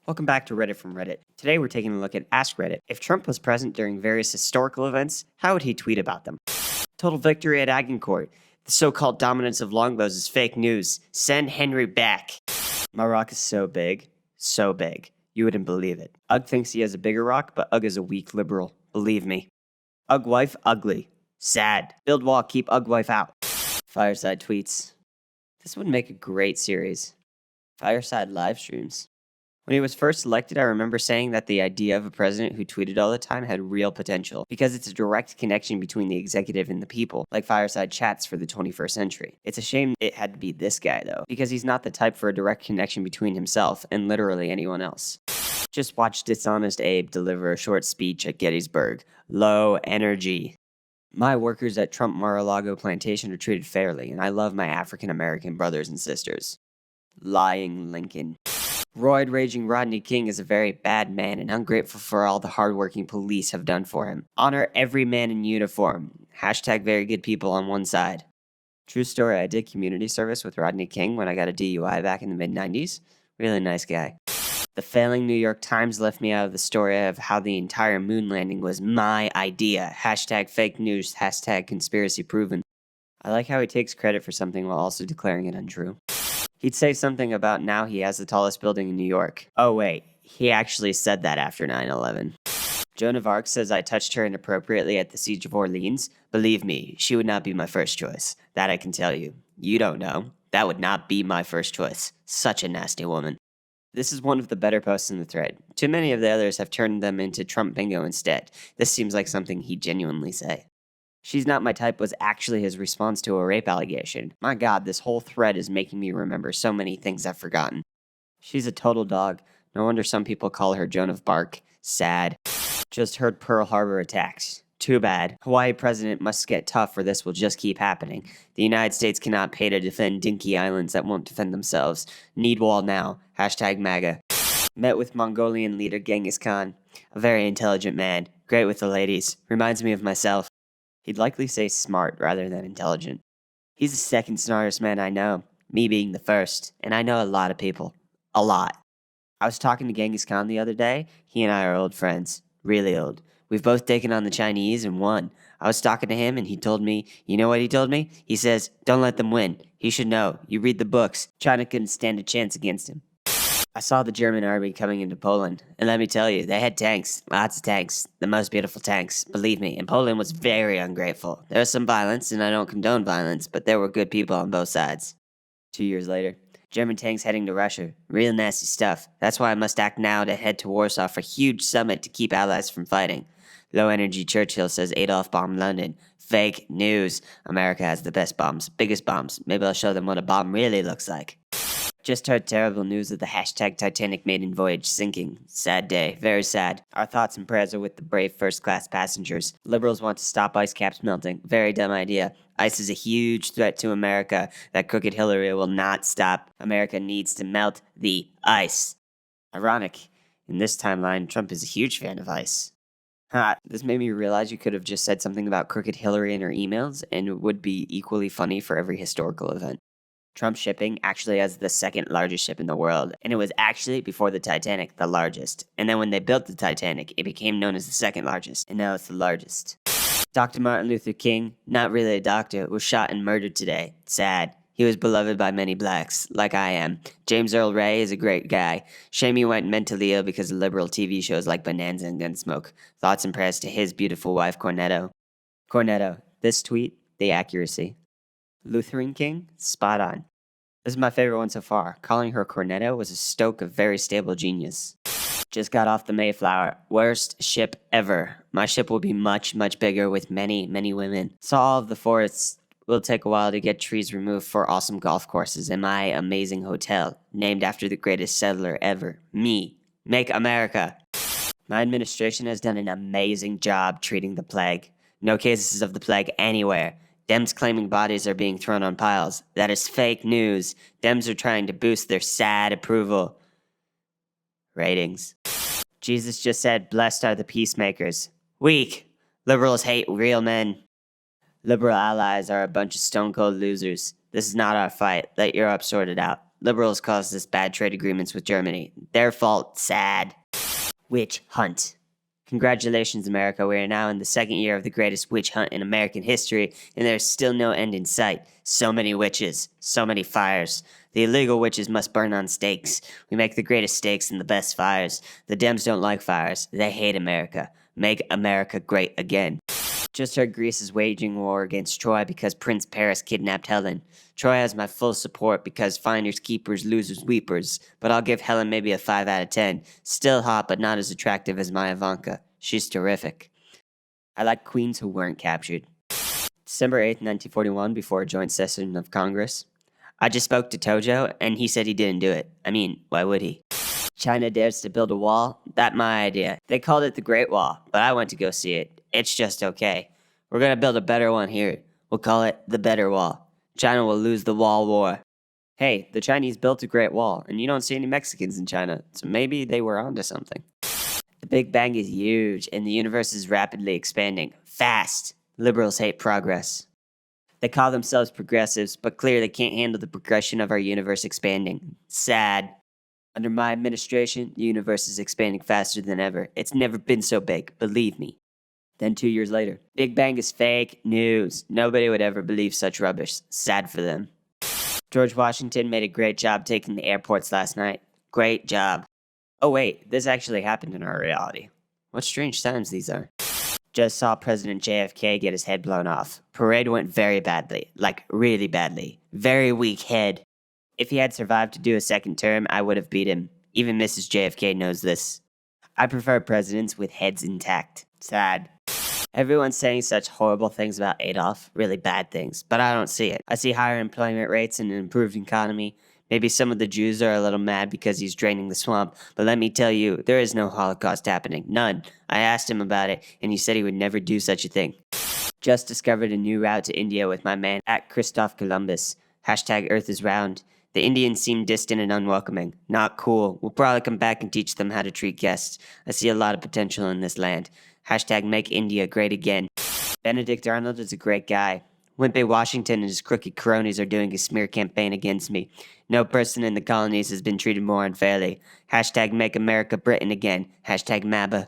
Welcome back to Reddit from Reddit. Today we're taking a look at AskReddit. If Trump was present during various historical events, how would he tweet about them? Total victory at Agincourt. The so-called dominance of longbows is fake news. Send Henry back. My rock is so big. So big. You wouldn't believe it. Ugg thinks he has a bigger rock, but Ugg is a weak liberal. Believe me. Ugg wife, ugly. Sad. Build wall, keep Ugg wife out. Fireside tweets. This would make a great series. Fireside live streams. When he was first elected, I remember saying that the idea of a president who tweeted all the time had real potential, because it's a direct connection between the executive and the people, like fireside chats for the 21st century. It's a shame it had to be this guy, though, because he's not the type for a direct connection between himself and literally anyone else. Just watch Dishonest Abe deliver a short speech at Gettysburg. Low energy. My workers at Trump Mar-a-Lago plantation are treated fairly, and I love my African-American brothers and sisters. Lying Lincoln. Roid raging Rodney King is a very bad man and ungrateful for all the hardworking police have done for him. Honor every man in uniform. Hashtag very good people on one side. True story, I did community service with Rodney King when I got a DUI back in the mid-90s. Really nice guy. The failing New York Times left me out of the story of how the entire moon landing was my idea. Hashtag fake news. Hashtag conspiracy proven. I like how he takes credit for something while also declaring it untrue. He'd say something about now he has the tallest building in New York. Oh wait, he actually said that after 9/11. Joan of Arc says I touched her inappropriately at the Siege of Orleans. Believe me, she would not be my first choice. That I can tell you. You don't know. That would not be my first choice. Such a nasty woman. This is one of the better posts in the thread. Too many of the others have turned them into Trump bingo instead. This seems like something he'd genuinely say. She's not my type was actually his response to a rape allegation. My god, this whole thread is making me remember so many things I've forgotten. She's a total dog. No wonder some people call her Joan of Bark. Sad. Just heard Pearl Harbor attacks. Too bad. Hawaii president must get tough or this will just keep happening. The United States cannot pay to defend dinky islands that won't defend themselves. Need wall now. Hashtag MAGA. Met with Mongolian leader Genghis Khan. A very intelligent man. Great with the ladies. Reminds me of myself. He'd likely say smart rather than intelligent. He's the second smartest man I know, me being the first, and I know a lot of people. A lot. I was talking to Genghis Khan the other day. He and I are old friends. Really old. We've both taken on the Chinese and won. I was talking to him and he told me, you know what he told me? He says, don't let them win. He should know. You read the books. China couldn't stand a chance against him. I saw the German army coming into Poland, and let me tell you, they had tanks, lots of tanks, the most beautiful tanks, believe me, and Poland was very ungrateful. There was some violence, and I don't condone violence, but there were good people on both sides. 2 years later, German tanks heading to Russia, real nasty stuff. That's why I must act now to head to Warsaw for a huge summit to keep allies from fighting. Low energy Churchill says Adolf bombed London. Fake news. America has the best bombs, biggest bombs. Maybe I'll show them what a bomb really looks like. Just heard terrible news of the hashtag Titanic maiden voyage sinking. Sad day. Very sad. Our thoughts and prayers are with the brave first-class passengers. Liberals want to stop ice caps melting. Very dumb idea. Ice is a huge threat to America that crooked Hillary will not stop. America needs to melt the ice. Ironic. In this timeline, Trump is a huge fan of ice. This made me realize you could have just said something about crooked Hillary in her emails, and it would be equally funny for every historical event. Trump shipping actually has the second largest ship in the world, and it was actually, before the Titanic, the largest. And then when they built the Titanic, it became known as the second largest, and now it's the largest. Dr. Martin Luther King, not really a doctor, was shot and murdered today. Sad. He was beloved by many blacks, like I am. James Earl Ray is a great guy. Shame he went mentally ill because of liberal TV shows like Bonanza and Gunsmoke. Thoughts and prayers to his beautiful wife, Cornetto. Cornetto, this tweet, the accuracy. Lutheran King, spot on. This is my favorite one so far. Calling her Cornetto was a stoke of very stable genius. Just got off the Mayflower. Worst ship ever. My ship will be much, much bigger with many, many women. Saw all of the forests. Will take a while to get trees removed for awesome golf courses and my amazing hotel, named after the greatest settler ever. Me. Make America. My administration has done an amazing job treating the plague. No cases of the plague anywhere. Dems claiming bodies are being thrown on piles. That is fake news. Dems are trying to boost their sad approval ratings. Jesus just said, blessed are the peacemakers. Weak. Liberals hate real men. Liberal allies are a bunch of stone-cold losers. This is not our fight. Let Europe sort it out. Liberals caused this bad trade agreements with Germany. Their fault. Sad. Witch hunt. Congratulations, America. We are now in the second year of the greatest witch hunt in American history, and there's still no end in sight. So many witches, so many fires. The illegal witches must burn on stakes. We make the greatest stakes and the best fires. The Dems don't like fires. They hate America. Make America great again. Just heard Greece is waging war against Troy because Prince Paris kidnapped Helen. Troy has my full support because finders keepers, losers weepers, but I'll give Helen maybe a 5 out of 10. Still hot, but not as attractive as my Ivanka. She's terrific. I like queens who weren't captured. December 8th, 1941, before a joint session of Congress. I just spoke to Tojo, and he said he didn't do it. I mean, why would he? China dares to build a wall? That my idea. They called it the Great Wall, but I went to go see it. It's just okay. We're gonna build a better one here. We'll call it the Better Wall. China will lose the wall war. Hey, the Chinese built a Great Wall, and you don't see any Mexicans in China, so maybe they were onto something. The Big Bang is huge, and the universe is rapidly expanding. Fast. Liberals hate progress. They call themselves progressives, but clearly can't handle the progression of our universe expanding. Sad. Under my administration, the universe is expanding faster than ever. It's never been so big, believe me. Then 2 years later, Big Bang is fake news. Nobody would ever believe such rubbish. Sad for them. George Washington made a great job taking the airports last night. Great job. Oh wait, this actually happened in our reality. What strange times these are. Just saw President JFK get his head blown off. Parade went very badly. Like, really badly. Very weak head. If he had survived to do a second term, I would have beat him. Even Mrs. JFK knows this. I prefer presidents with heads intact. Sad. Everyone's saying such horrible things about Adolf, really bad things, but I don't see it. I see higher employment rates and an improved economy. Maybe some of the Jews are a little mad because he's draining the swamp, but let me tell you, there is no Holocaust happening. None. I asked him about it, and he said he would never do such a thing. Just discovered a new route to India with my man at Christoph Columbus. Hashtag Earth is round. The Indians seem distant and unwelcoming. Not cool. We'll probably come back and teach them how to treat guests. I see a lot of potential in this land. Hashtag make India great again. Benedict Arnold is a great guy. Wimpy Washington and his crooked cronies are doing a smear campaign against me. No person in the colonies has been treated more unfairly. Hashtag make America Britain again. Hashtag MABA.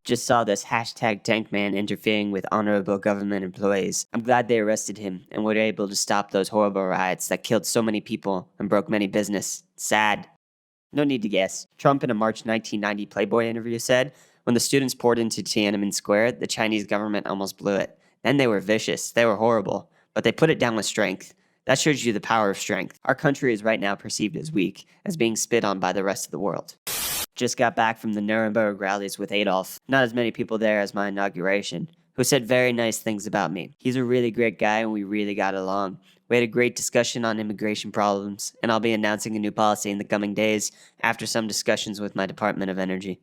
Just saw this hashtag Tankman interfering with honorable government employees. I'm glad they arrested him and were able to stop those horrible riots that killed so many people and broke many business. Sad. No need to guess. Trump in a March 1990 Playboy interview said, when the students poured into Tiananmen Square, the Chinese government almost blew it. Then they were vicious. They were horrible. But they put it down with strength. That shows you the power of strength. Our country is right now perceived as weak, as being spit on by the rest of the world. Just got back from the Nuremberg rallies with Adolf. Not as many people there as my inauguration, who said very nice things about me. He's a really great guy and we really got along. We had a great discussion on immigration problems, and I'll be announcing a new policy in the coming days after some discussions with my Department of Energy.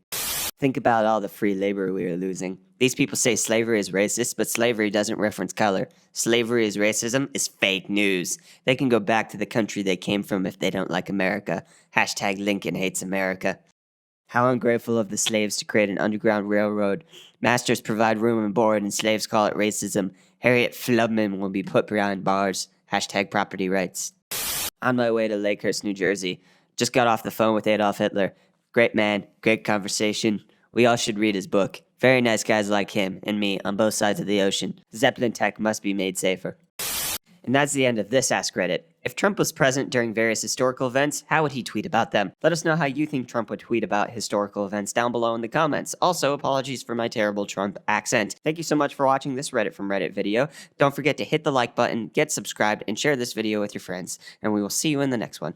Think about all the free labor we are losing. These people say slavery is racist, but slavery doesn't reference color. Slavery is racism is fake news. They can go back to the country they came from if they don't like America. Hashtag Lincoln hates America. How ungrateful of the slaves to create an underground railroad. Masters provide room and board, and slaves call it racism. Harriet Flubman will be put behind bars. Hashtag property rights. On my way to Lakehurst, New Jersey. Just got off the phone with Adolf Hitler. Great man, great conversation. We all should read his book. Very nice guys like him and me on both sides of the ocean. Zeppelin tech must be made safer. And that's the end of this Ask Reddit. If Trump was present during various historical events, how would he tweet about them? Let us know how you think Trump would tweet about historical events down below in the comments. Also, apologies for my terrible Trump accent. Thank you so much for watching this Reddit from Reddit video. Don't forget to hit the like button, get subscribed, and share this video with your friends. And we will see you in the next one.